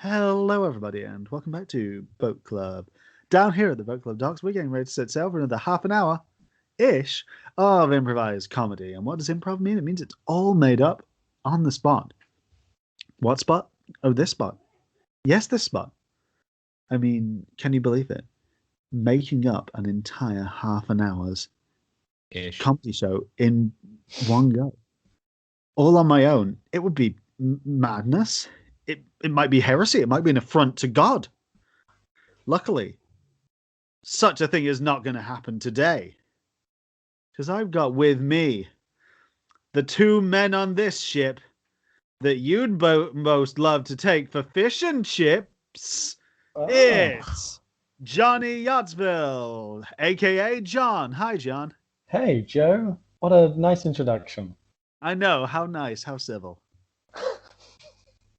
Hello, everybody, and welcome back to Boat Club. Down here at the Boat Club Docks, we're getting ready to set sail for another half an hour-ish of improvised comedy. And what does improv mean? It means it's all made up on the spot. What spot? Oh, this spot. Yes, this spot. I mean, can you believe it? Making up an entire half an hour's comedy show in one go. All on my own. It would be madness. It might be heresy. It might be an affront to God. Luckily, such a thing is not going to happen today. Because I've got with me the two men on this ship that you'd most love to take for fish and chips. Oh. It's Johnny Yachtsville, a.k.a. John. Hi, John. Hey, Joe. What a nice introduction. I know. How nice. How civil.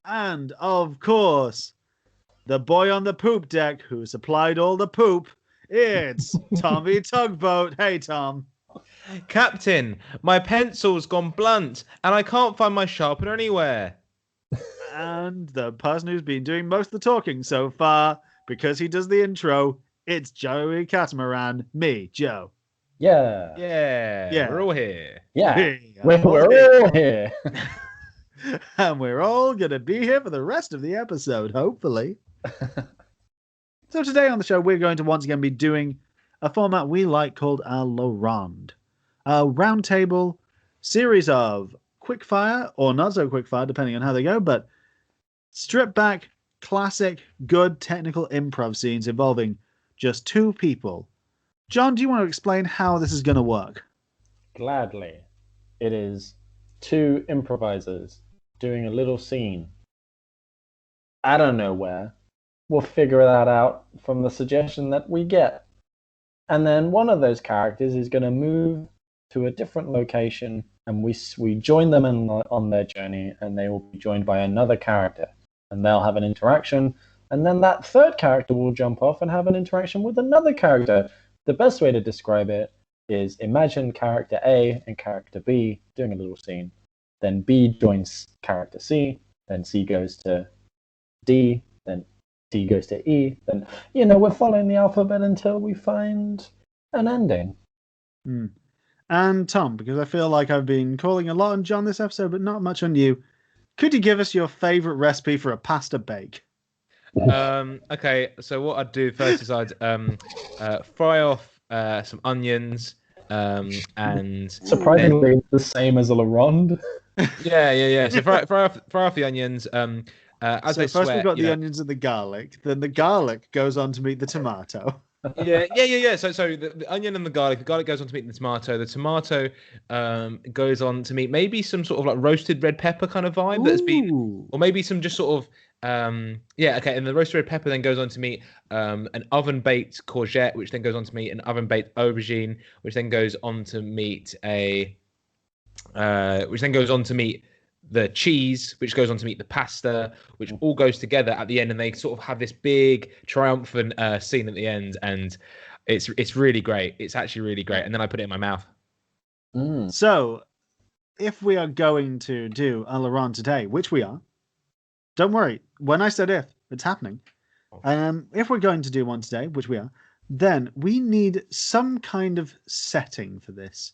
And, of course, the boy on the poop deck who supplied all the poop. It's Tommy Tugboat. Hey, Tom. Captain, my pencil's gone blunt and I can't find my sharpener anywhere. And the person who's been doing most of the talking so far, because he does the intro, it's Joey Catamaran, me, Joe. Yeah. We're all here. Yeah, we're all here. And we're all going to be here for the rest of the episode, hopefully. So today on the show, we're going to once again be doing a format we like called a La Ronde. A roundtable series of quickfire, or not so quickfire, depending on how they go, but stripped back, classic, good technical improv scenes involving just two people. John, do you want to explain how this is going to work? Gladly. It is two improvisers doing a little scene. I don't know where. We'll figure that out from the suggestion that we get. And then one of those characters is going to move to a different location, and we join them on their journey, and they will be joined by another character, and they'll have an interaction, and then that third character will jump off and have an interaction with another character. The best way to describe it is imagine character A and character B doing a little scene. Then B joins character C, then C goes to D, then D goes to E. Then, we're following the alphabet until we find an ending. And Tom, because I feel like I've been calling a lot on John this episode, but not much on you, could you give us your favourite recipe for a pasta bake? Okay, so what I'd do first is I'd fry off some onions, and surprisingly then... the same as a La Ronde. Yeah. So fry off the onions. As so they first sweat, we've got the onions and the garlic. Then the garlic goes on to meet the tomato. Yeah. So the onion and the garlic goes on to meet the tomato. The tomato goes on to meet maybe some sort of like roasted red pepper kind of vibe that's been, or maybe some just sort of And the roasted red pepper then goes on to meet an oven baked courgette, which then goes on to meet an oven baked aubergine, which then goes on to meet the cheese, which goes on to meet the pasta, which all goes together at the end, and they sort of have this big triumphant scene at the end, and it's really great. It's actually really great. And then I put it in my mouth. So, if we are going to do a La Ronde today, which we are, don't worry. When I said if, it's happening. If we're going to do one today, which we are, then we need some kind of setting for this,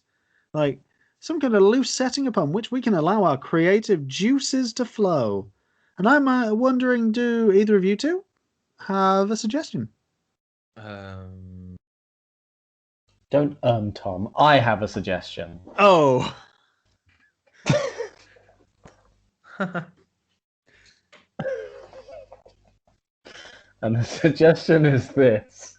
like some kind of loose setting upon which we can allow our creative juices to flow. And I'm wondering, do either of you two have a suggestion? Don't Tom. I have a suggestion. Oh. And the suggestion is this.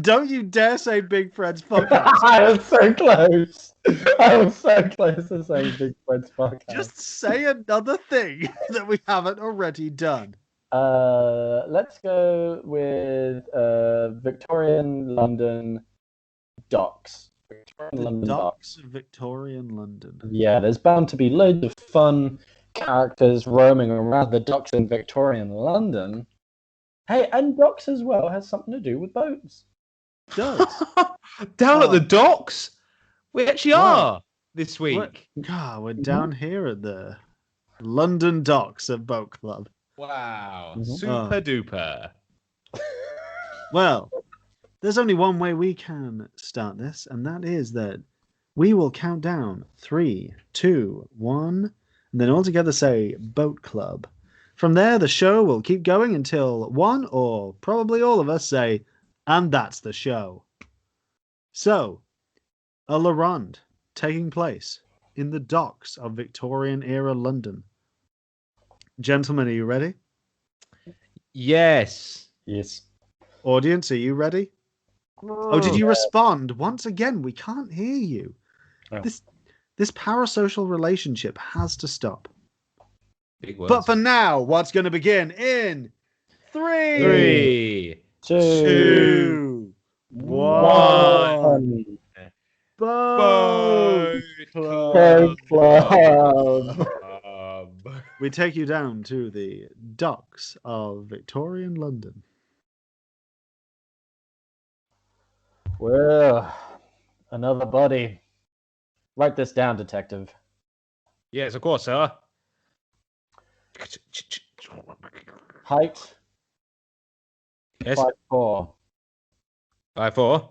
Don't you dare say Big Fred's podcast. I was so close. I was so close to saying Big Fred's podcast. Just say another thing that we haven't already done. Let's go with Victorian London docks. Victorian London docks. Victorian London. Yeah, there's bound to be loads of fun characters roaming around the docks in Victorian London. Hey, and docks as well has something to do with boats. It does. Down at the docks? We actually are this week. God, we're down here at the London docks of Boat Club. Wow. Mhm. Super duper. Well, there's only one way we can start this, and that is that we will count down 3, 2, 1, and then all together say Boat Club. From there, the show will keep going until one or probably all of us say, and that's the show. So, a La Ronde taking place in the docks of Victorian era London. Gentlemen, are you ready? Yes. Yes. Audience, are you ready? Oh, did you respond? Once again, we can't hear you. Oh. This parasocial relationship has to stop. Big words. But for now, what's going to begin in 3, 3, 2, 1. Boat Boat Club. We take you down to the docks of Victorian London. Well, another body. Write this down, detective. Yes, of course, sir. Height, Yes. 5'4". 5'4".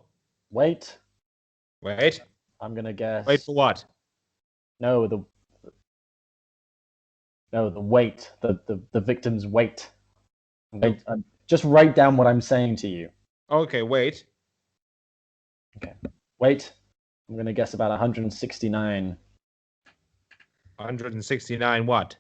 Weight, Wait. I'm gonna guess. Wait for what? No, the weight, the victim's weight. Wait, just write down what I'm saying to you. Okay, wait. Weight, I'm gonna guess about 169. 169 what?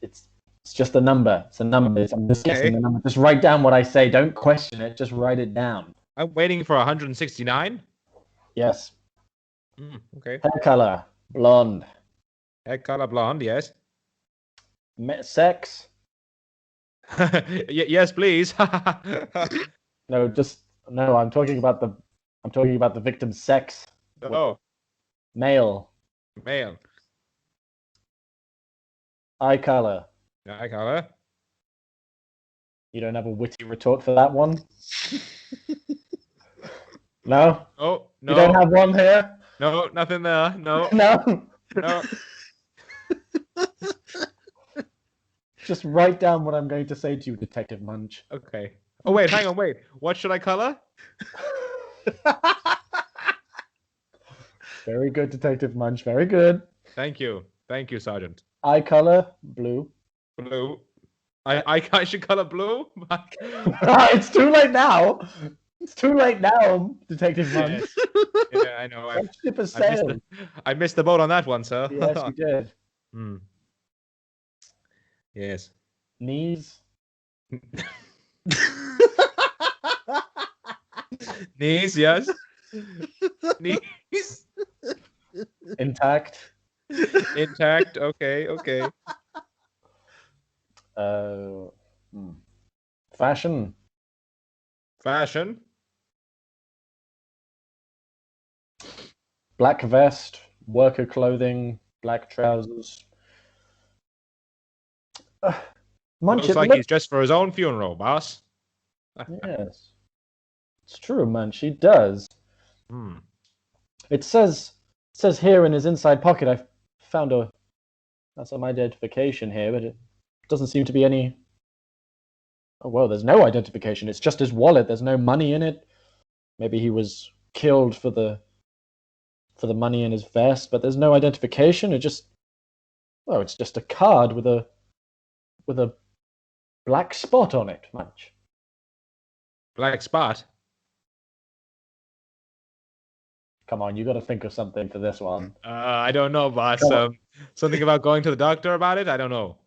It's just a number. It's a number. I'm just guessing the number. Just write down what I say. Don't question it. Just write it down. I'm waiting for 169. Yes. Okay. Hair color, blonde. Hair color blonde, yes. Sex? Yes, please. No, no. I'm talking about the victim's sex. Oh, Male. male. Eye color. Eye color. You don't have a witty retort for that one? No? Oh, no. You don't have one here? No, nothing there. No. No? No. Just write down what I'm going to say to you, Detective Munch. Okay. Oh, wait, hang on, wait. What should I color? Very good, Detective Munch. Very good. Thank you. Thank you, Sergeant. Eye color, blue. Blue. I should color blue? It's too late now. It's too late now, Detective Munch. Yes. Yeah, I know. That ship has sailed. I missed the boat on that one, sir. Yes, you did. Yes. Knees. Knees, yes. Knees. Intact. Intact. Okay, okay. Fashion. Fashion. Black vest, worker clothing, black trousers. Munch, Looks like he's dressed for his own funeral, boss. Yes. It's true, Munch. He does. It says here in his inside pocket, I found some identification here, but it doesn't seem to be any. Oh, well, there's no identification. It's just his wallet. There's no money in it. Maybe he was killed for the money in his vest, but there's no identification. It's just a card with a black spot on it, Munch. Black spot? Come on, you got to think of something for this one. I don't know, boss. Something about going to the doctor about it? I don't know.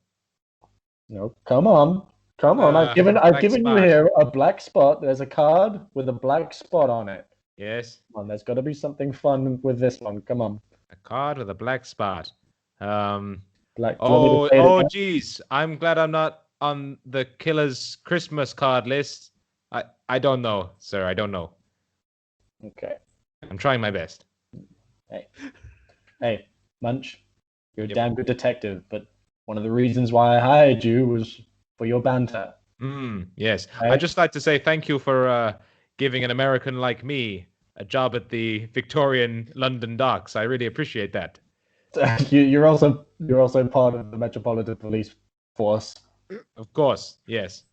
No, come on. I've given you here a black spot. There's a card with a black spot on it. Yes. Come on, there's got to be something fun with this one. Come on. A card with a black spot. Black. Oh, geez. I'm glad I'm not on the killer's Christmas card list. I don't know, sir. I don't know. Okay. I'm trying my best. Hey, Munch. You're a damn good detective, but one of the reasons why I hired you was for your banter. Yes. Hey? I'd just like to say thank you for giving an American like me a job at the Victorian London docks. I really appreciate that. You're also part of the Metropolitan Police Force. Of course, yes.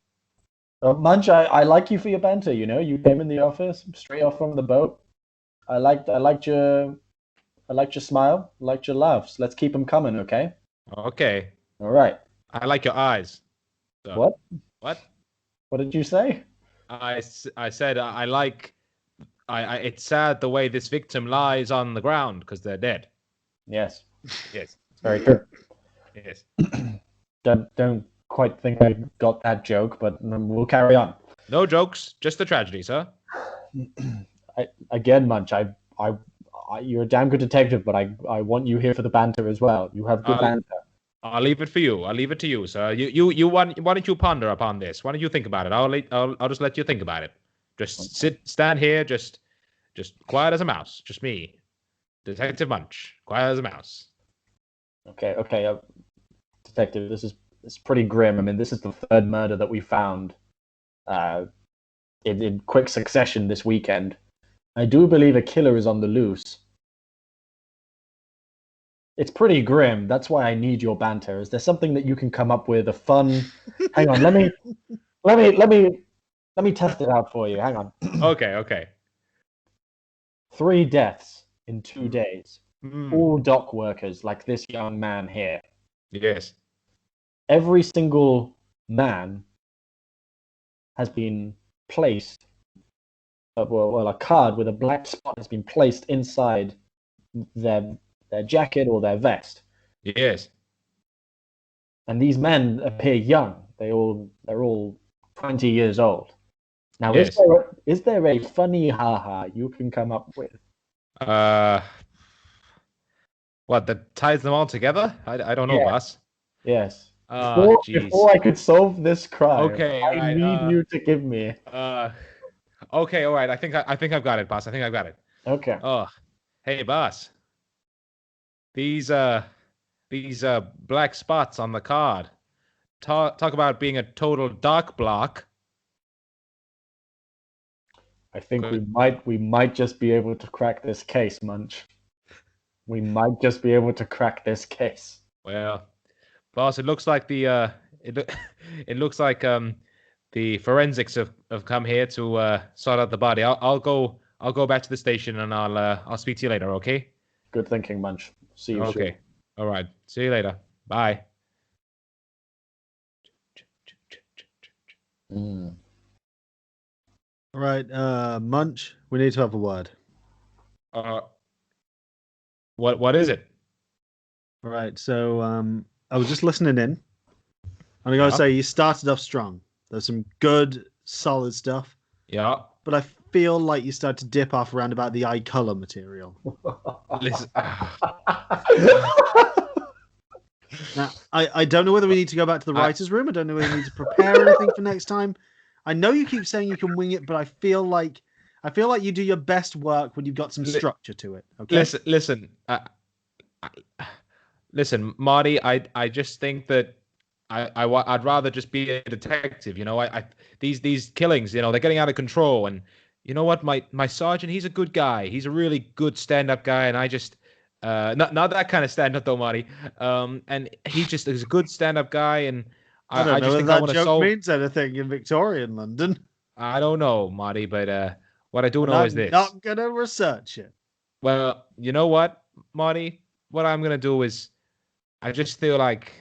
Munch, I like you for your banter. You know, you came in the office straight off from the boat. I liked your smile, liked your laughs. Let's keep them coming, okay? Okay. All right. I like your eyes. So, What? What? What did you say? I said I like. It's sad the way this victim lies on the ground because they're dead. Yes, Yes. it's very true. Yes. Don't quite think I got that joke, but we'll carry on. No jokes, just a tragedy, sir. Again, Munch, you're a damn good detective, but I want you here for the banter as well. You have good banter. I'll leave it for you. I'll leave it to you, sir. Why don't you ponder upon this? Why don't you think about it? I'll just let you think about it. Just stand here, just quiet as a mouse. Just me, Detective Munch, quiet as a mouse. Okay, detective. This is pretty grim. I mean, this is the third murder that we found in quick succession this weekend. I do believe a killer is on the loose. It's pretty grim. That's why I need your banter. Is there something that you can come up with? A fun? Hang on. Let me test it out for you. Hang on. Okay. 3 deaths in 2 days. Mm. All dock workers, like this young man here. Yes. Every single man has been placed. Well, a card with a black spot has been placed inside their jacket or their vest. Yes. And these men appear young. They're all 20 years old. Now, yes. is there a funny haha you can come up with? What, that ties them all together? I don't know, boss. Yes. Before I could solve this crime, okay, I need you to give me. Okay, all right. I think I've got it, boss. I think I've got it. Okay. Oh, hey, boss. These black spots on the card. Talk about being a total dock block. I think we might just be able to crack this case, Munch. We might just be able to crack this case. Well, boss, it looks like it looks like the forensics have come here to sort out the body. I'll go back to the station and I'll speak to you later. Okay. Good thinking, Munch. See you. Okay. Soon. All right. See you later. Bye. Mm. All right, Munch, we need to have a word. What is it? All right, so I was just listening in. And I gotta say, you started off strong. There's some good, solid stuff. Yeah. But I feel like you started to dip off around about the eye color material. Listen. Now, I don't know whether we need to go back to the writer's room. I don't know whether we need to prepare anything for next time. I know you keep saying you can wing it, but I feel like you do your best work when you've got some structure to it. Okay. Listen, Marty. I just think that I'd rather just be a detective. You know, these killings, you know, they're getting out of control. And you know what, my sergeant, he's a good guy. He's a really good stand-up guy, and I just not that kind of stand-up though, Marty. And he just is a good stand-up guy, and I don't know just whether think that I want to joke solve. means anything in Victorian London. I don't know, Marty, but what I do know is this. I'm not gonna research it. Well, you know what, Marty? What I'm gonna do is, I just feel like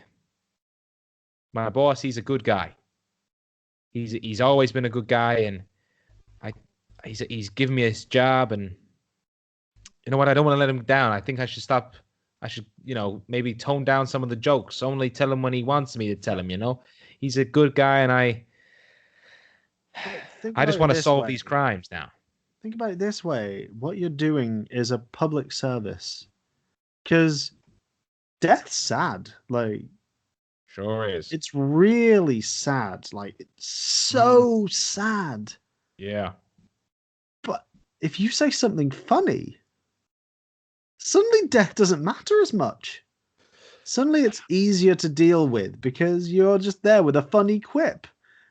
my boss, he's a good guy. He's always been a good guy, and he's given me his job, and you know what? I don't want to let him down. I think I should stop. I should, you know, maybe tone down some of the jokes. Only tell him when he wants me to tell him. You know, he's a good guy, and I just want to solve these crimes now. Think about it this way: what you're doing is a public service, because death's sad. Like, sure is. It's really sad. Like, it's so sad. Yeah. But if you say something funny, suddenly death doesn't matter as much. Suddenly it's easier to deal with because you're just there with a funny quip.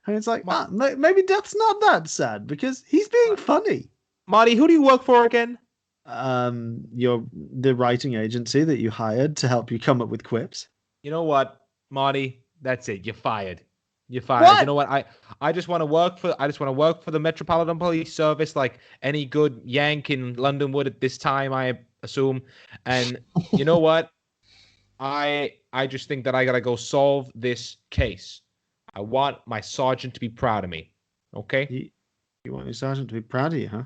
And it's like, maybe death's not that sad because he's being funny. Marty, who do you work for again? the writing agency that you hired to help you come up with quips. You know what, Marty? That's it. You're fired. You're fired. What? You know what? I just want to work for the Metropolitan Police Service like any good Yank in London would at this time, I assume. And you know what? I just think that I gotta go solve this case. I want my sergeant to be proud of me. Okay? You want your sergeant to be proud of you, huh?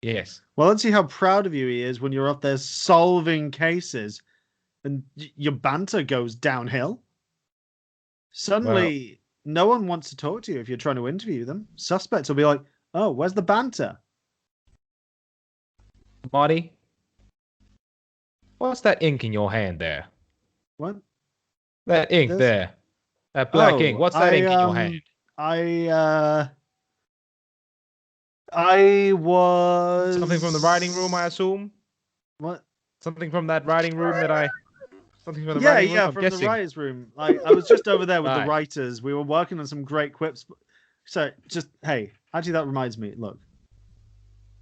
Yes. Well, let's see how proud of you he is when you're up there solving cases and your banter goes downhill. Suddenly, no one wants to talk to you if you're trying to interview them. Suspects will be like, oh, where's the banter? Marty, what's that ink in your hand there? What? That ink there. That black ink. What's that ink in your hand? I was... Something from the writing room, I assume? What? Something from that writing room that I... Something from the yeah, writing room, I'm from guessing. the writers' room. I was just over there with the writers. We were working on some great quips. So, hey, actually that reminds me. Look,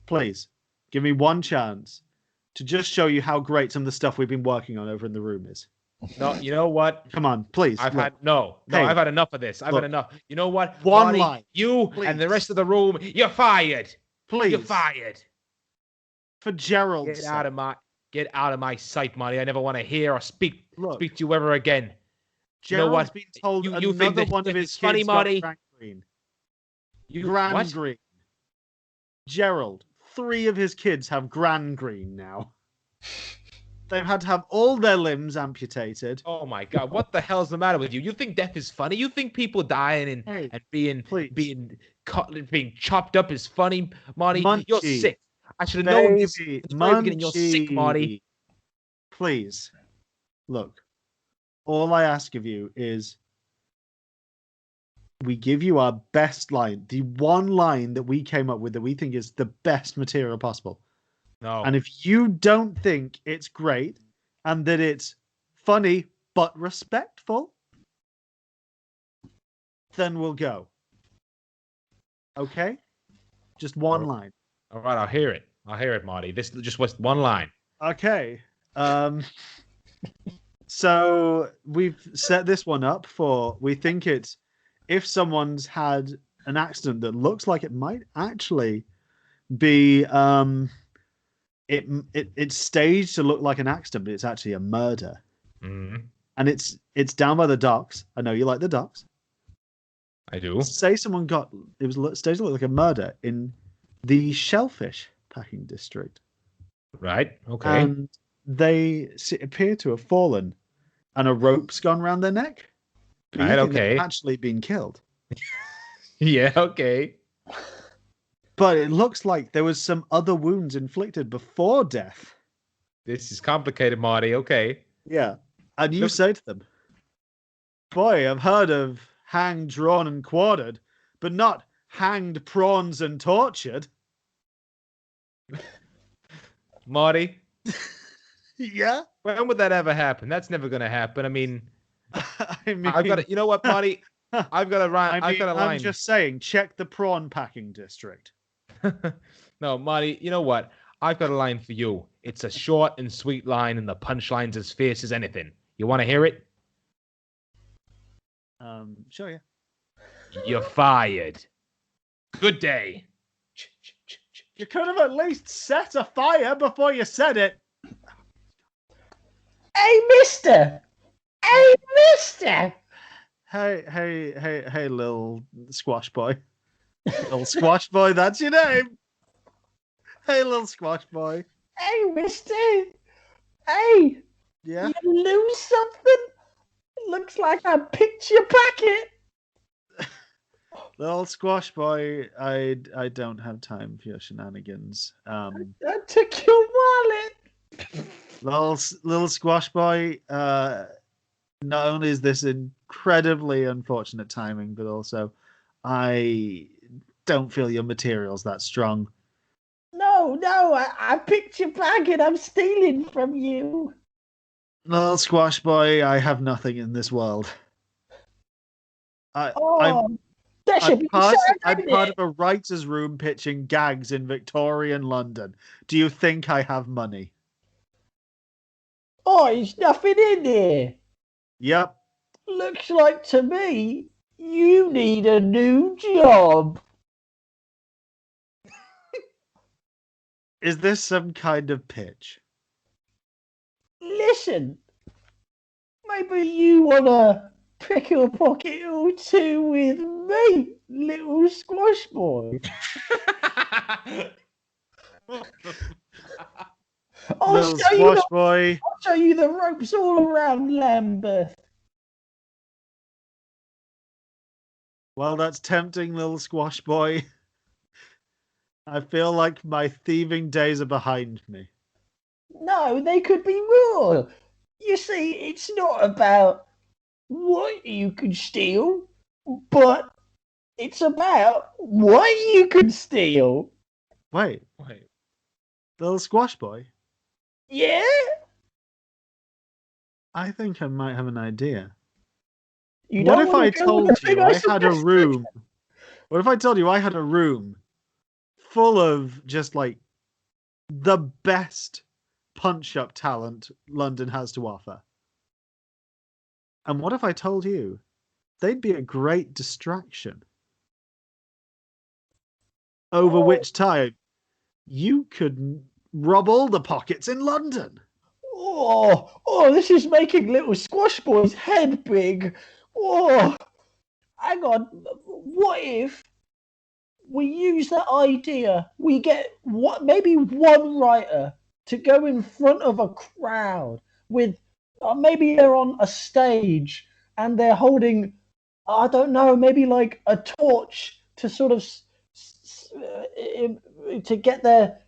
please, give me one chance to just show you how great some of the stuff we've been working on over in the room is. No, you know what? Come on, please. I've had enough of this. I've had enough. You know what? One Marty, line. You please. And the rest of the room, you're fired. Please. You're fired. For Gerald's Get sake. out of my sight, Marty. I never want to hear or speak to you ever again. Gerald's you know what? been told you think another one of his kids funny, Marty? got gangrene. What? Gangrene. Gerald, 3 of his kids have gangrene now. They've had to have all their limbs amputated. Oh my God! What the hell's the matter with you? You think death is funny? You think people dying and being chopped up is funny, Marty? Munchie. You're sick. I should have known this. You're sick, Marty. Please, look. All I ask of you is, we give you our best line, the one line that we came up with that we think is the best material possible. No. And if you don't think it's great and that it's funny but respectful, then we'll go. Okay? Just one line. All right, I'll hear it. Marty. This just was one line. Okay. So we've set this one up for, we think it's, if someone's had an accident that looks like it might actually be... It's staged to look like an accident, but it's actually a murder. Mm-hmm. And it's down by the docks. I know you like the docks. I do. Say someone it was staged to look like a murder in the shellfish packing district. Right. Okay. And they appear to have fallen, and a rope's gone around their neck. But right. Okay. They've actually been killed. Yeah. Okay. But it looks like there was some other wounds inflicted before death. This is complicated, Marty. Okay. Yeah. And you say to them, boy, I've heard of hanged, drawn, and quartered, but not hanged, prawns, and tortured. Marty? Yeah? When would that ever happen? That's never going to happen. I mean, I've got to, you know what, Marty? I've got a line. I'm just saying, check the prawn packing district. No, Marty, you know what? I've got a line for you. It's a short and sweet line, and the punchline's as fierce as anything. You want to hear it? Sure, yeah. You're fired. Good day. You could have at least set a fire before you said it. Hey, mister! Hey, mister! Hey, little squash boy. Little squash boy, that's your name. Hey, little squash boy. Hey, mister! Hey! Yeah? You lose something? It looks like I picked your pocket. Little squash boy, I don't have time for your shenanigans. I took your wallet. Little squash boy, not only is this incredibly unfortunate timing, but also I don't feel your material's that strong. No, I picked your pocket. I'm stealing from you. Little squash boy, I have nothing in this world. I'm That should be sad, I'm isn't part it? of a writer's room pitching gags in Victorian London. Do you think I have money? Oh, there's nothing in there. Yep. Looks like to me you need a new job. Is this some kind of pitch? Listen, maybe you wanna pick a pocket or two with me, little squash boy. Little squash boy. I'll show you the ropes all around Lambeth. Well, that's tempting, little squash boy. I feel like my thieving days are behind me. No, they could be more. You see, it's not about what you can steal, but it's about what you can steal. Wait, Wait. little squash boy. Yeah? I think I might have an idea. You What don't if wanna I go told with the you thing I I had a suggested? room? What if I told you I had a room full of just like the best punch-up talent London has to offer? And what if I told you they'd be a great distraction? Over which time you could rob all the pockets in London. Oh, this is making little squash boy's head big. Oh, hang on. What if we use that idea? We get maybe one writer to go in front of a crowd with maybe they're on a stage and they're holding, I don't know, maybe like a torch to sort of to get their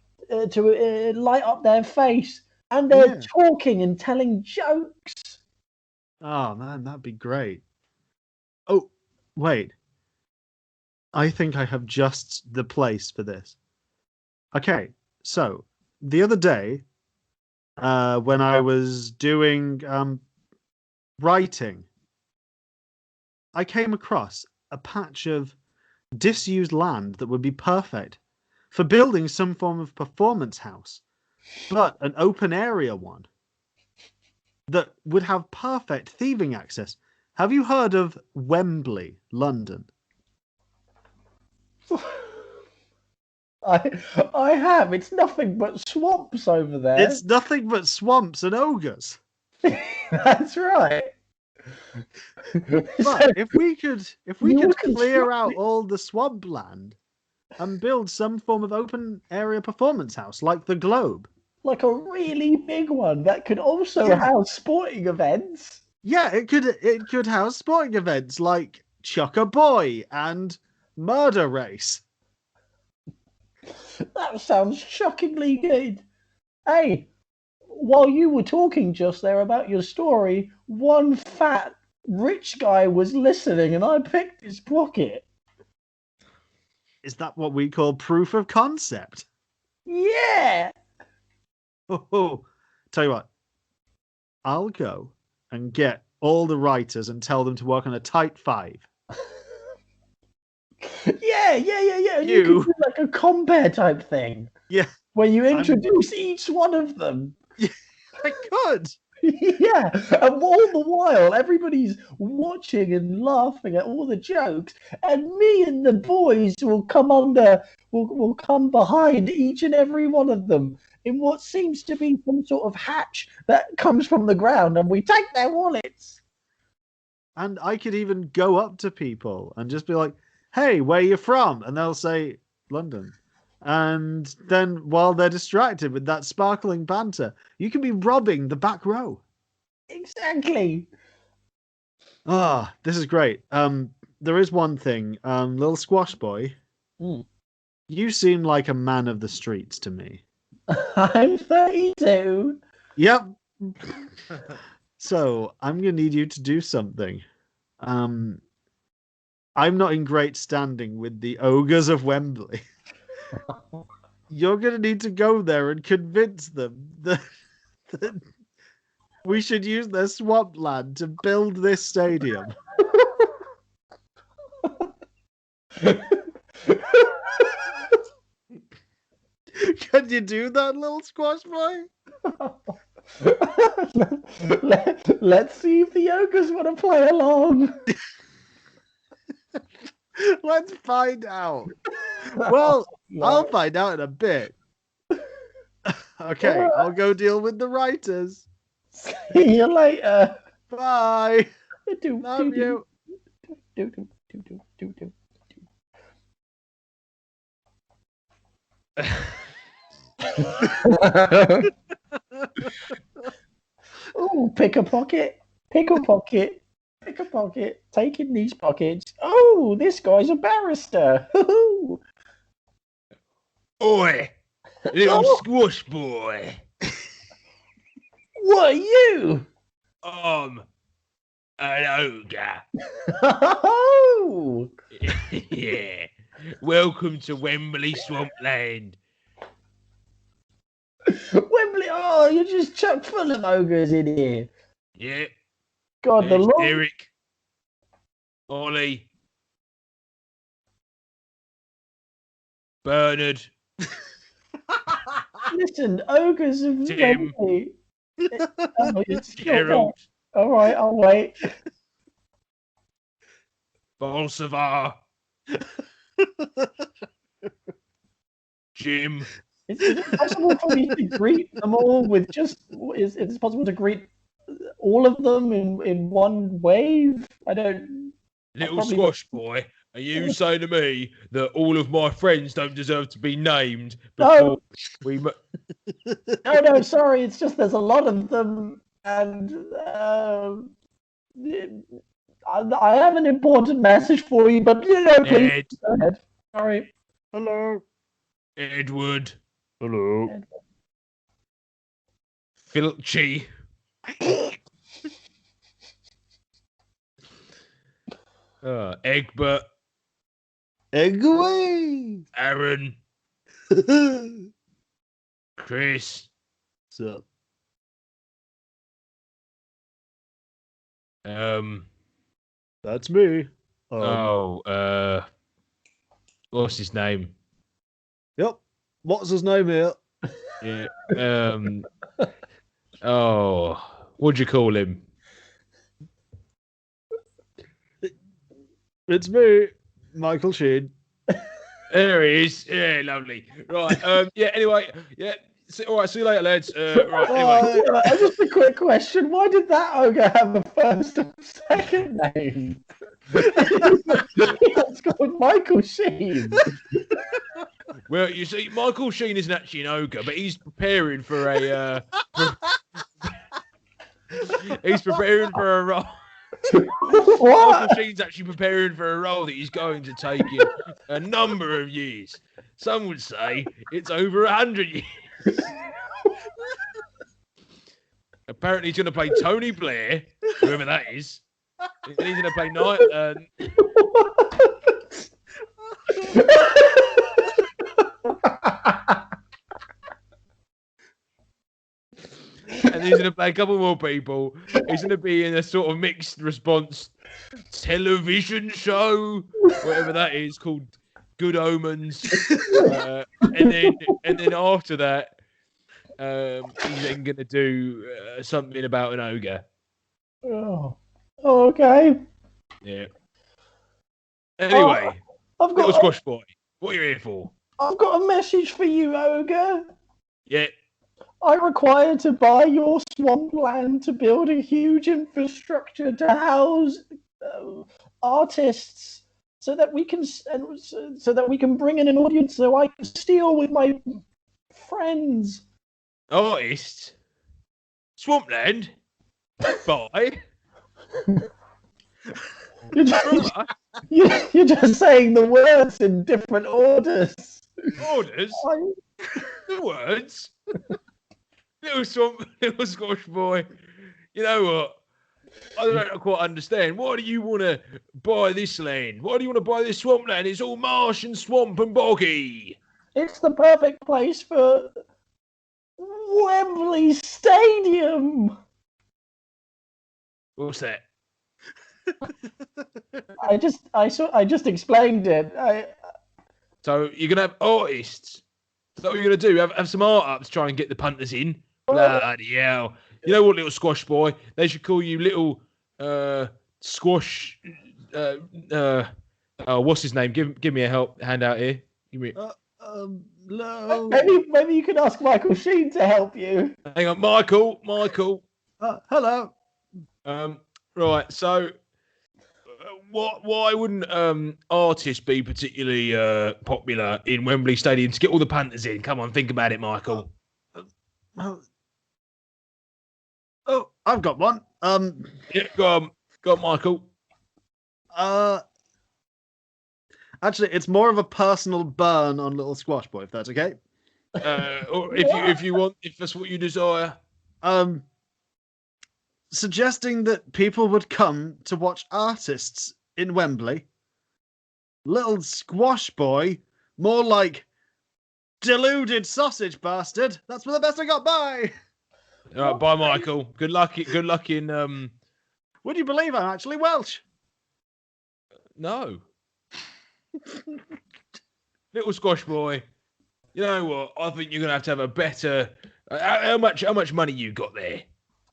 to light up their face, and they're Yeah. talking and telling jokes. Oh man, that'd be great. Oh, wait. I think I have just the place for this. Okay, so the other day, when I was doing writing, I came across a patch of disused land that would be perfect for building some form of performance house, but an open area one that would have perfect thieving access. Have you heard of Wembley, London? I have. It's nothing but swamps over there. It's nothing but swamps and ogres. That's right. But if we could you clear out all the swampland and build some form of open area performance house like the Globe. like a really big one that could also Yeah. house sporting events. Yeah, it could house sporting events like Chuck a Boy and Murder Race. That sounds shockingly good. Hey, while you were talking just there about your story, one fat rich guy was listening and I picked his pocket. Is that what we call proof of concept? Yeah. Oh, tell you what, I'll go and get all the writers and tell them to work on a tight five. Yeah. And you could do like a compare type thing. Yeah. Where you introduce each one of them. Yeah, I could. Yeah, and all the while everybody's watching and laughing at all the jokes, and me and the boys will will come behind each and every one of them in what seems to be some sort of hatch that comes from the ground, and we take their wallets. And I could even go up to people and just be like, "Hey, where you from?" And they'll say, "London." And then while they're distracted with that sparkling banter, you can be robbing the back row. Exactly. Ah, this is great. There is one thing, little squash boy. Mm. You seem like a man of the streets to me. I'm 32. Yep. So I'm gonna need you to do something. I'm not in great standing with the ogres of Wembley. You're going to need to go there and convince them that we should use their swampland to build this stadium. Can you do that, little squash boy? Let's see if the ogres want to play along. Let's find out. Well, I'll find out in a bit. Okay, I'll go deal with the writers. See you later. Bye. Do, Love you. do. Oh, pick a pocket. Taking these pockets. Oh, this guy's a barrister. Oi, little squash boy. What are you? I'm an ogre. Oh, Yeah. Welcome to Wembley Swampland. Wembley. Oh, you're just chock full of ogres in here. Yeah. God, the There's Lord. Eric, Ollie, Bernard, Listen, ogres of Tim. Wembley. Oh, it's Gerald, all right, I'll wait. Bolsovar, Jim. Is it possible for me to greet them all with just? Is it possible to greet all of them in one wave? I don't. Little probably- squash boy, are you saying to me that all of my friends don't deserve to be named No. before we... No, sorry. It's just there's a lot of them, and I have an important message for you. But please Ed, go ahead. Sorry. Hello. Edward, Hello. Filchy, Egbert, Egg away. Aaron, Chris, So, that's me. What's his name? Yep. What's his name here? Yeah. What'd you call him? It's me, Michael Sheen. There he is. Yeah, lovely. Right. Yeah. Anyway. Yeah. All right. See you later, lads. Right. Anyway. Just a quick question: why did that ogre have a first and second name? It's called Michael Sheen. Well, you see, Michael Sheen isn't actually an ogre, but he's preparing for a. He's preparing for a role. What? Michael Sheen's actually preparing for a role that he's going to take in a number of years. Some would say it's over 100 years. Apparently, he's going to play Tony Blair, whoever that is. And he's going to play and he's going to play a couple more people. He's going to be in a sort of mixed response television show, whatever that is, called Good Omens. And then after that, he's then going to do something about an ogre. Oh, okay. Yeah. Anyway, I've little got squash boy, what are you here for? I've got a message for you, ogre. Yeah. I require to buy your swampland to build a huge infrastructure to house artists, so that we can bring in an audience, so I can steal with my friends. Artists? Swampland? Bye. You're just saying the words in different orders. Orders? The words? Little squash boy. You know what? I don't quite understand. Why do you want to buy this land? Why do you want to buy this swampland? It's all marsh and swamp and boggy. It's the perfect place for Wembley Stadium. What's that? I just explained it. So you're gonna have artists Is that what you're going to do? Have some art up to try and get the punters in? Bloody hell. You know what, little squash boy? They should call you little squash. What's his name? Give me a hand out here. Give me. No. Maybe you could ask Michael Sheen to help you. Hang on, Michael. Hello. Right. So, why wouldn't artists be particularly popular in Wembley Stadium to get all the punters in? Come on, think about it, Michael. Oh, I've got one. Yeah, go on, Michael. Actually, it's more of a personal burn on little squash boy, if that's okay. Or if that's what you desire. Suggesting that people would come to watch artists in Wembley. Little squash boy, more like deluded sausage bastard. That's for the best I got. Bye. All right, bye, Michael. Good luck in. Would you believe I'm actually Welsh? No. Little squash boy. You know what? I think you're gonna have to have a better. How much money you got there?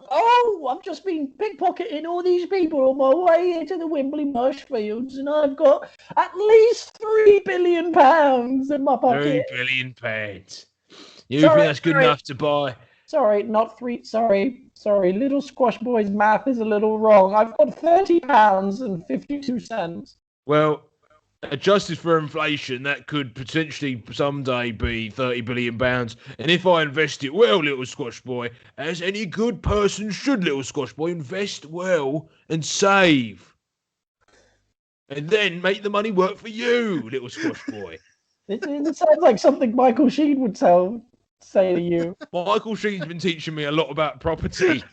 Oh, I've just been pickpocketing all these people on my way into the Wembley Marshfields, and I've got at least £3 billion in my pocket. £3 billion. You think that's good enough to buy? Sorry, not three. Sorry. Little squash boy's math is a little wrong. I've got £30.52. Well, adjusted for inflation, that could potentially someday be £30 billion. And if I invest it well, little squash boy, as any good person should, little squash boy, invest well and save. And then make the money work for you, little squash boy. It sounds like something Michael Sheen would say to you. Michael Sheen's been teaching me a lot about property.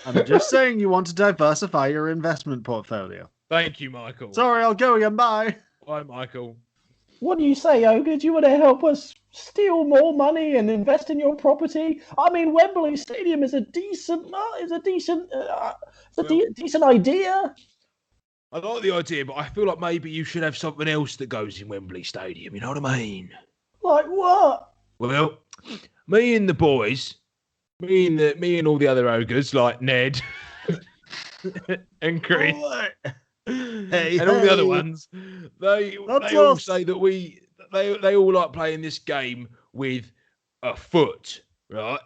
I'm just saying you want to diversify your investment portfolio. Thank you, Michael. Sorry, I'll go again. Bye. Bye, Michael. What do you say, Ogre? Do you want to help us steal more money and invest in your property? I mean, Wembley Stadium is a decent idea. I like the idea, but I feel like maybe you should have something else that goes in Wembley Stadium. You know what I mean? Like what? Well, me and the boys, me and all the other ogres like Ned and Chris and all the other ones, they all say that they all like playing this game with a foot, right?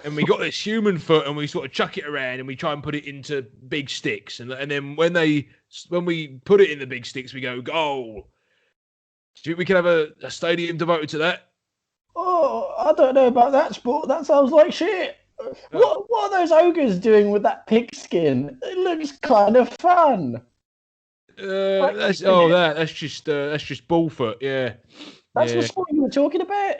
And we got this human foot, and we sort of chuck it around, and we try and put it into big sticks, and then when we put it in the big sticks, we go goal. Do you think we can have a stadium devoted to that? Oh, I don't know about that sport. That sounds like shit. What are those ogres doing with that pigskin? It looks kind of fun. That's just ballfoot. Yeah, that's the sport you were talking about.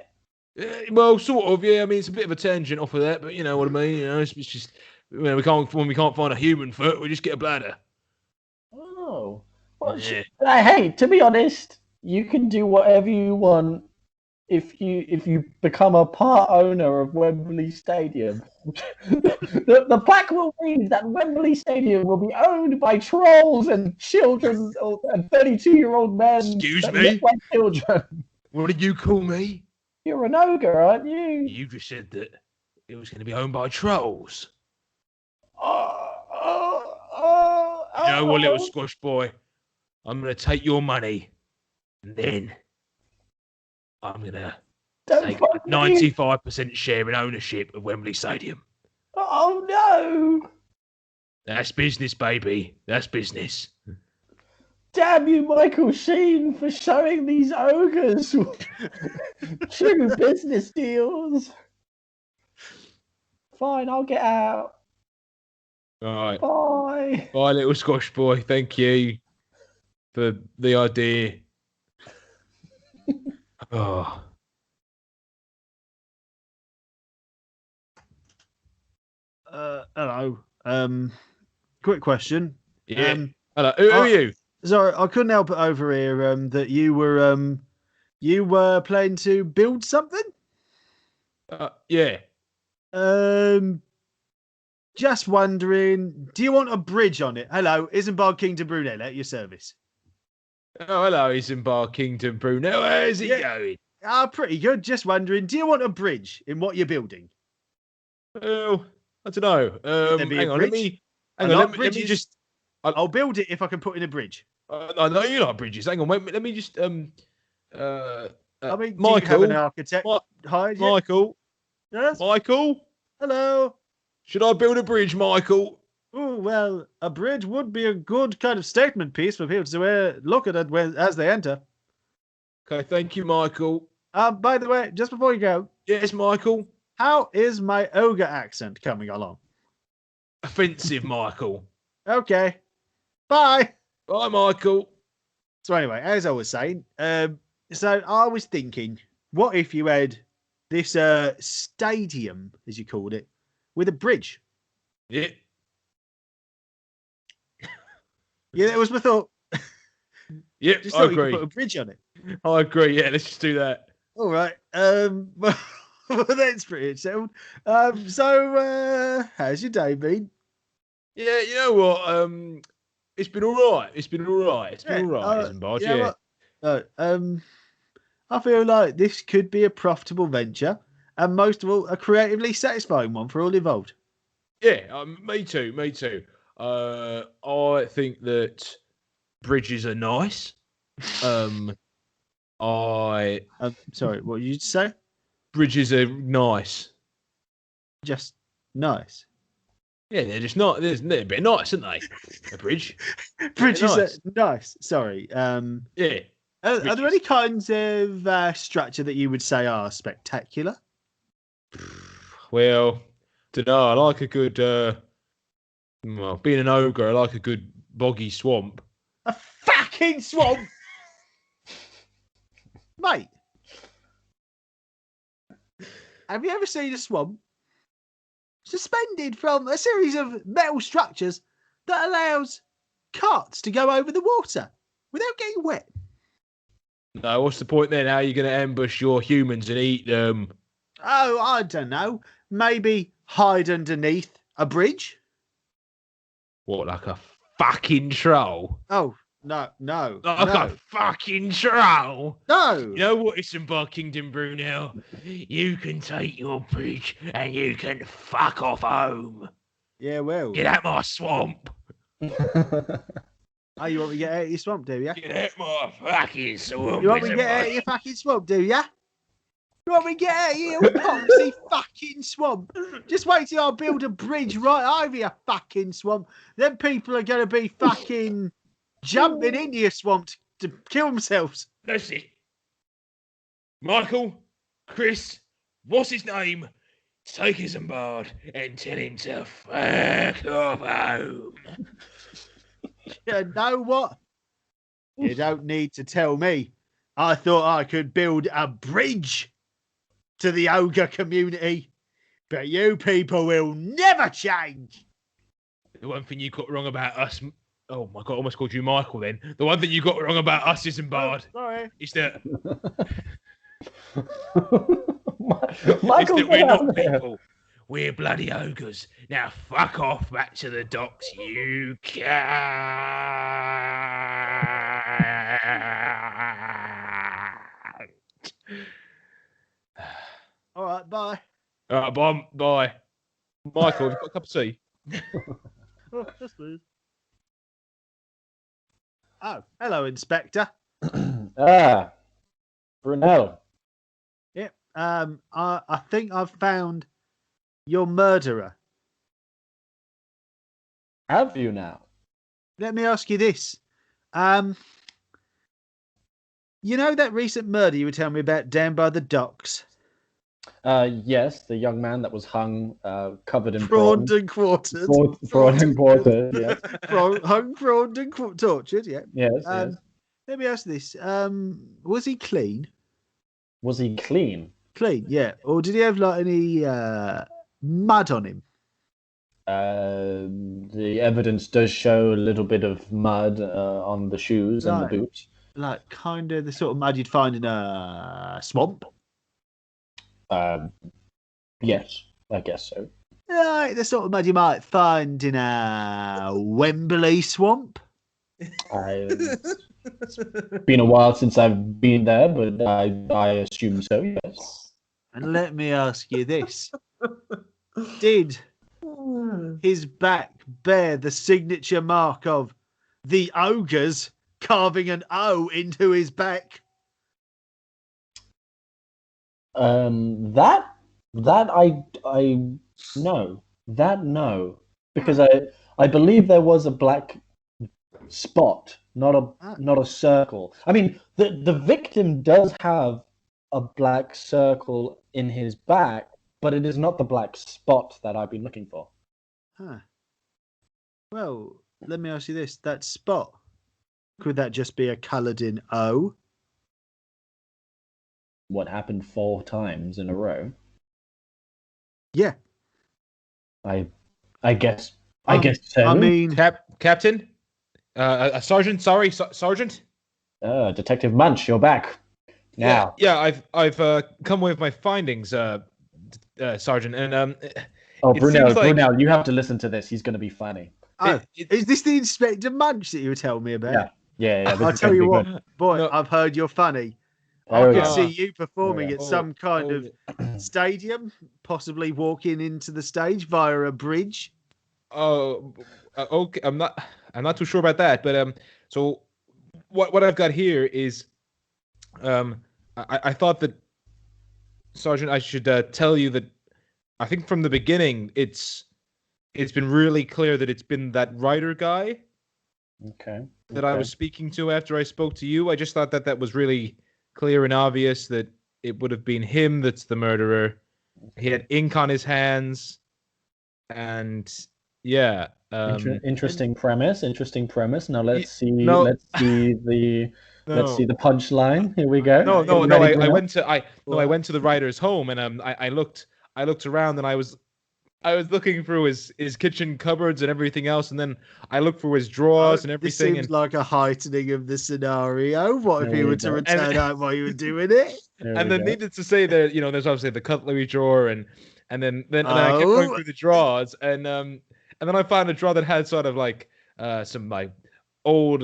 Well, sort of. Yeah, I mean, it's a bit of a tangent off of that, but you know what I mean. You know, it's just when we can't find a human foot, we just get a bladder. Oh, well, hey, to be honest, you can do whatever you want. If you become a part owner of Wembley Stadium, the plaque will read that Wembley Stadium will be owned by trolls and children and 32-year-old men. Excuse me? Like children. What did you call me? You're an ogre, aren't you? You just said that it was going to be owned by trolls. You know what, little squash boy? I'm going to take your money, and then I'm going to take a 95% share in ownership of Wembley Stadium. Oh, no. That's business, baby. That's business. Damn you, Michael Sheen, for showing these ogres true business deals. Fine, I'll get out. All right. Bye. Bye, little squash boy. Thank you for the idea. Oh. Hello. Quick question. Yeah. Hello. Who are you? Sorry, I couldn't help it over here. That you were planning to build something. Yeah. Just wondering, do you want a bridge on it? Hello, Isambard Kingdom Brunel at your service. Oh, hello, Isambard Kingdom, Bruno. How's it going? Pretty good. Just wondering, do you want a bridge in what you're building? Oh, I don't know. There be a Hang on, bridge? let me just. I'll build it if I can put in a bridge. I know you like bridges. Hang on, wait. Let me just. I mean, do you have Michael, an architect hired yet? Michael, Yes? Michael. Hello. Should I build a bridge, Michael? Oh, well, a bridge would be a good kind of statement piece for people to look at it as they enter. Okay, thank you, Michael. By the way, just before you go, Yes, Michael. how is my ogre accent coming along? Offensive, Michael. Okay. Bye. Bye, Michael. So anyway, as I was saying, so I was thinking, what if you had this stadium, as you called it, with a bridge? Yeah. Yeah, that was my thought. Yep, Just I thought you could agree. put a bridge on it. I agree. Yeah, let's just do that. All right. Well, that's pretty settled. So how's your day been? Yeah, you know what? It's been all right. It's been all right. It's been all right, Isambard. You know Yeah. what? I feel like this could be a profitable venture, and most of all, a creatively satisfying one for all involved. Yeah, me too. Me too. I think that bridges are nice. Sorry, what did you say? Bridges are nice. Just nice. Yeah, they're just not. They're a bit nice, aren't they? A bridge. Bridges nice. are nice. Sorry. Yeah. Are there any kinds of structure that you would say are spectacular? Well, don't know. I like a good. Well, being an ogre, I like a good boggy swamp. A fucking swamp, mate. Have you ever seen a swamp suspended from a series of metal structures that allows carts to go over the water without getting wet? No, what's the point then? How are you going to ambush your humans and eat them? Oh, I don't know. Maybe hide underneath a bridge? What, like a fucking troll? Oh, no. Like a fucking troll? No. You know what, Isambard Kingdom, Brunel? You can take your bridge and you can fuck off home. Yeah, well. Get out my swamp. Oh, you want me to get out of your swamp, do you? Get out my fucking swamp. You want me to get out of your fucking swamp, do you? You want me to get out of your poxy fucking swamp? Just wait till I build a bridge right over your fucking swamp. Then people are going to be fucking jumping into your swamp to kill themselves. That's it. Michael, Chris, what's his name? Take Isambard and tell him to fuck off home. You know what? You don't need to tell me. I thought I could build a bridge to the ogre community, but you people will never change. The one thing you got wrong about us... Oh my God, I almost called you Michael then. The one thing you got wrong about us, Isambard, is that... Michael, is that we're not people. We're bloody ogres. Now fuck off back to the docks, you can. All right, bye. All right, bye. Michael, have you got a cup of tea? Oh, yes, please. Oh, hello, Inspector. Brunel. Yep. I think I've found your murderer. Have you now? Let me ask you this. You know that recent murder you were telling me about down by the docks? Yes, the young man that was hung, covered in Prawned prawns. and quartered. Prawned and quartered, yes. Hung, prawned and tortured, yeah. Yes, yes. Let me ask this. Was he clean? Was he clean? Clean, yeah. Or did he have like any mud on him? The evidence does show a little bit of mud on the shoes and the boots. Like kind of the sort of mud you'd find in a swamp? Yes, I guess so. Like the sort of mud you might find in a Wembley swamp? Been a while since I've been there, but I assume so. Yes. And let me ask you this: did his back bear the signature mark of the ogres carving an O into his back? That I no, that no, because I believe there was a black spot, not a circle. I mean, the victim does have a black circle in his back, but it is not the black spot that I've been looking for. Huh. Well, let me ask you this: that spot, could that just be a coloured in O? What happened 4 times in a row? Yeah. I guess so. I mean, Captain, sergeant. Sorry, sergeant. Detective Munch, you're back now. Yeah. I've come with my findings, sergeant, and Oh, it Brunel, seems like- Brunel, you have to listen to this. He's going to be funny. is this the Inspector Munch that you were telling me about? Yeah. I'll This is tell gonna you be what, good. boy, No. I've heard you're funny. There I we could go. see you performing There at we some kind of stadium, possibly walking into the stage via a bridge. Oh, okay. I'm not too sure about that, but so what I've got here is, I thought that, Sergeant, I should tell you that I think from the beginning it's been really clear that it's been that writer guy Okay. that I was speaking to after I spoke to you. I just thought that was really clear and obvious that it would have been him that's the murderer. He had ink on his hands, and yeah. Interesting premise. Interesting premise. Now let's see. No. Let's see the. Let's see the punchline. Here we go. No. You ready, I Brunel? went to the writer's home, and I looked around, and I was looking through his kitchen cupboards and everything else, and then I looked through his drawers and This everything. seems like a heightening of the scenario. What if There he we were to go. return out while you were doing it? There And we then go. needless to say that there's obviously the cutlery drawer, and then I kept going through the drawers, and then I found a drawer that had sort of like some like old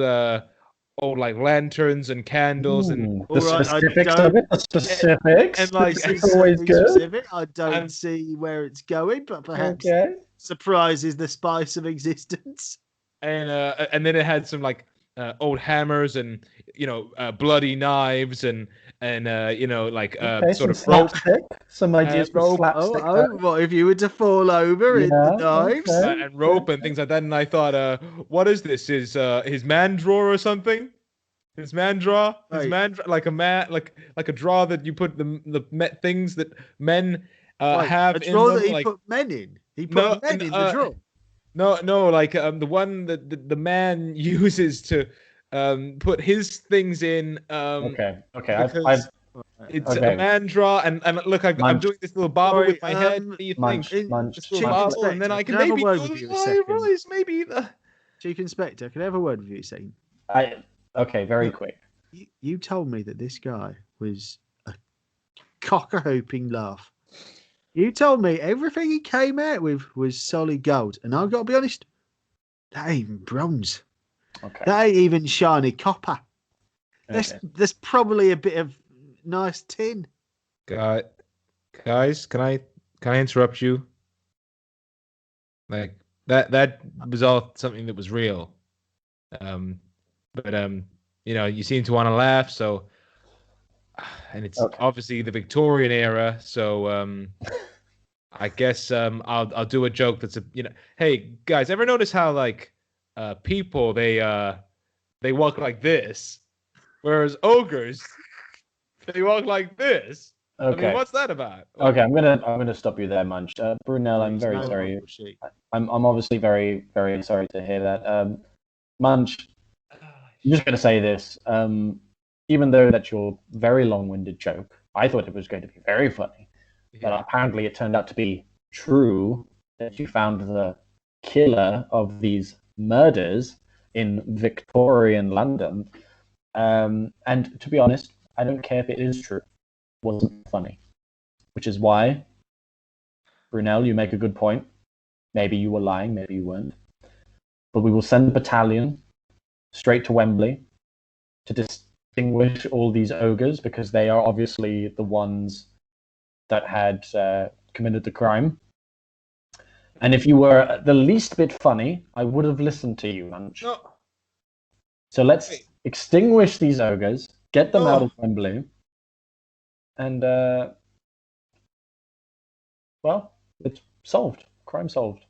like lanterns and candles and The All right, specifics of it. The specifics. and like- It's always good. Specific. I don't And- see where it's going, but perhaps Okay. surprise is the spice of existence. and then it had some like old hammers and bloody knives and like Okay, sort some of rope slapstick. Some ideas for rope. slapstick. What if you were to fall over in the knives? okay. and rope and things like that. And I thought, what is this? His man drawer or something? His man drawer? Like a like a drawer that you put the things that men have a in drawer them. that he Like, put men in. He put men in the drawer. no, like the one that the man uses to put his things in. Okay. Because it's okay. a man drawer, and look, I'm Munch. doing this little bobble with my head. What do you Munch, think? Munch, This little Chief Munch. bobble, and then I Inspector, can can I have maybe a word do with you a the second? rise, maybe the. Chief Inspector, can I have a word with you a second? Okay, very quick. You told me that this guy was a cock-a-hooping laugh. You told me everything he came out with was solid gold, and I've got to be honest, that ain't bronze. Okay. That ain't even shiny copper. Okay. There's probably a bit of nice tin. Guys, can I interrupt you? Like that was all something that was real. But you seem to want to laugh, so and it's obviously the Victorian era, so I guess I'll do a joke that's hey guys, ever notice how like people they walk like this, whereas ogres they walk like this. Okay. I mean, what's that about? Okay, I'm gonna stop you there, Munch. Brunel, I'm very sorry. I'm obviously very, very sorry to hear that. Munch, I'm just gonna say this. Even though that's your very long-winded joke, I thought it was going to be very funny. But apparently it turned out to be true that you found the killer of these murders in Victorian London. And to be honest, I don't care if it is true. It wasn't funny. Which is why, Brunel, you make a good point. Maybe you were lying, maybe you weren't. But we will send a battalion straight to Wembley to distinguish all these ogres because they are obviously the ones that had committed the crime. And if you were the least bit funny, I would have listened to you, Munch. No. So let's Wait. extinguish these ogres, get them out Oh. of Wembley, and well, it's solved. Crime solved.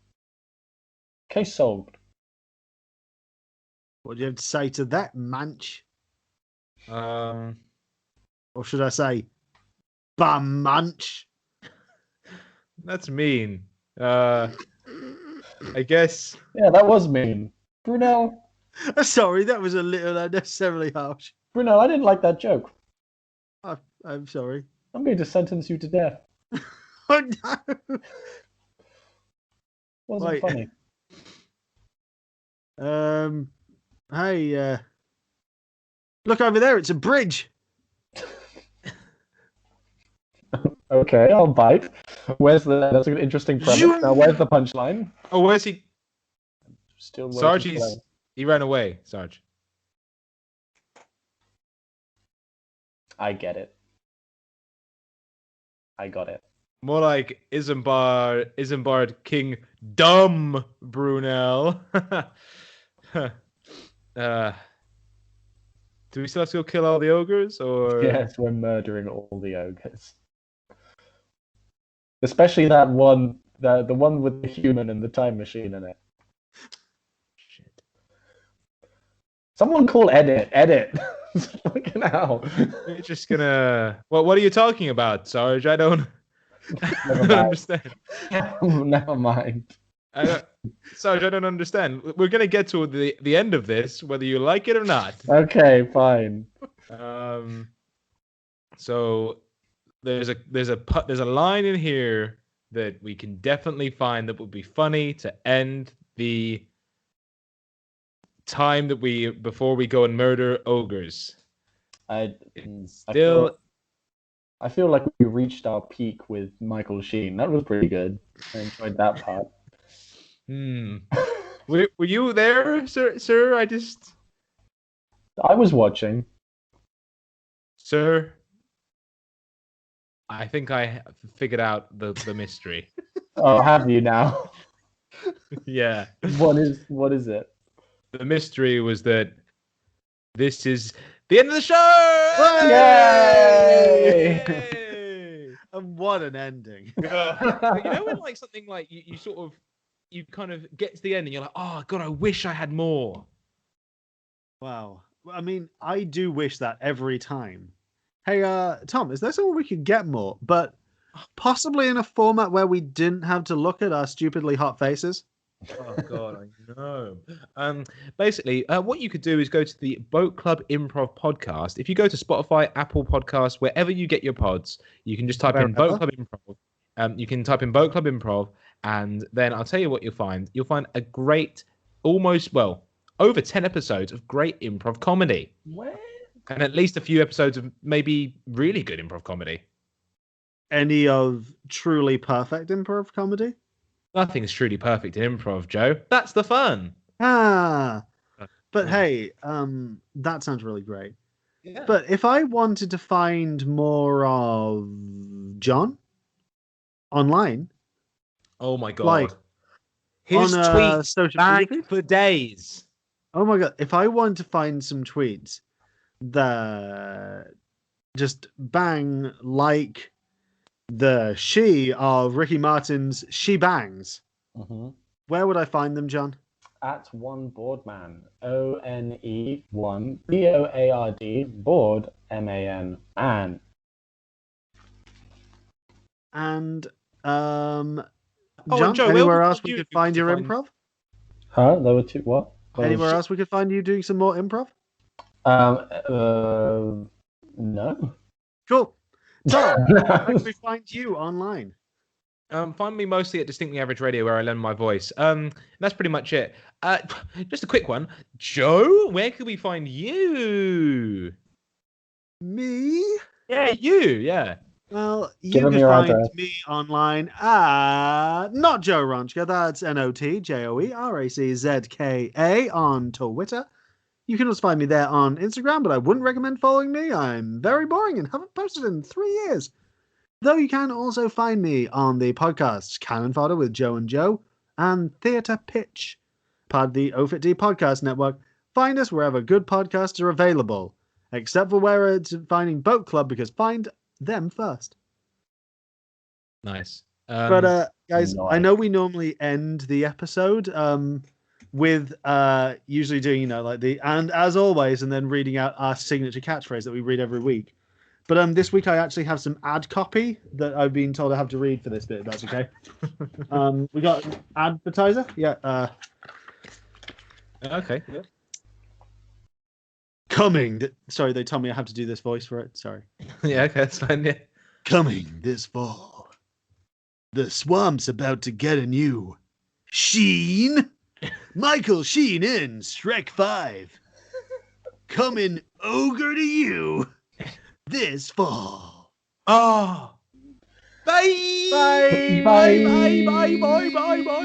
Case solved. What do you have to say to that, Munch? Um, Or should I say, bum Munch? that's mean. I guess. Yeah, that was mean. Brunel, Sorry, that was a little unnecessarily harsh. Brunel, I didn't like that joke. I'm sorry. I'm going to sentence you to death. Oh no! Wasn't Wait. funny. Hey, look over there. It's a bridge. Okay, I'll bite. That's an interesting premise. Now, where's the punchline? Oh, where's he? Still Sarge, waiting for he ran away. Sarge. I get it. I got it. More like Isambard King Dumb Brunel. Do we still have to go kill all the ogres, or? Yes, we're murdering all the ogres. Especially that one, the one with the human and the time machine in it. Shit. Someone call edit. Edit. Fucking hell. We're just gonna. What are you talking about, Sarge? I don't. I Never don't mind. understand. Never mind. Sarge, I don't understand. We're gonna get to the end of this, whether you like it or not. Okay, fine. So there's a line in here that we can definitely find that would be funny to end the time that before we go and murder ogres. I Still, feel like we reached our peak with Michael Sheen. That was pretty good. I enjoyed that part. Were you there, sir? I was watching. Sir, I think I figured out the mystery. Oh, have you now? Yeah. What is it? The mystery was that this is the end of the show! Yay! Yay! And what an ending. You know when like something like you kind of get to the end and you're like, oh god, I wish I had more. Wow. I mean, I do wish that every time. Hey, Tom, is there somewhere we could get more, but possibly in a format where we didn't have to look at our stupidly hot faces? Oh god, I know. Basically, what you could do is go to the Boat Club Improv podcast. If you go to Spotify, Apple Podcasts, wherever you get your pods, you can just type in Boat Club Improv. You can type in Boat Club Improv, and then I'll tell you what you'll find. You'll find a great, over 10 episodes of great improv comedy. What? And at least a few episodes of maybe really good improv comedy. Any of truly perfect improv comedy? Nothing's truly perfect in improv, Joe. That's the fun. But Yeah. hey, that sounds really great. Yeah. But if I wanted to find more of John online, Oh my god. like, His on a tweets social media back feed? for days. Oh my god, if I wanted to find some tweets that just bang like the she of Ricky Martin's She Bangs, where would I find them, John? At one boardman. ONE1 BOARD board MAN man. And and John, Joe, where anywhere would else we you could find your find- improv? Huh? There were two. What? Anywhere else we could find you doing some more improv? No. Cool. Tom, where can we find you online? Find me mostly at Distinctly Average Radio, where I learn my voice. That's pretty much it. Just a quick one. Joe, where can we find you? Me? Yeah, you. Yeah. Well, you Give 'em can your find address. me online at not Joe Ronchka. That's NOTJOERACZKA on Twitter. You can also find me there on Instagram, but I wouldn't recommend following me. I'm very boring and haven't posted in 3 years. Though you can also find me on the podcasts Cannon Fodder with Joe and Joe and Theatre Pitch, part of the OFITD Podcast Network. Find us wherever good podcasts are available, except for where it's finding Boat Club, because find them first. Nice. But guys, nice. I know we normally end the episode with usually doing, like the "and as always" and then reading out our signature catchphrase that we read every week. But this week I actually have some ad copy that I've been told I have to read for this bit, if that's okay. We got an advertiser? Yeah. Okay. Yeah. Coming. Sorry, they told me I have to do this voice for it. Sorry. Yeah, okay, that's fine. Yeah. Coming this fall. The swamp's about to get a new Sheen. Michael Sheen in Shrek 5. Coming ogre to you this fall. Oh. Bye. Bye. Bye. Bye. Bye. Bye. Bye. Bye.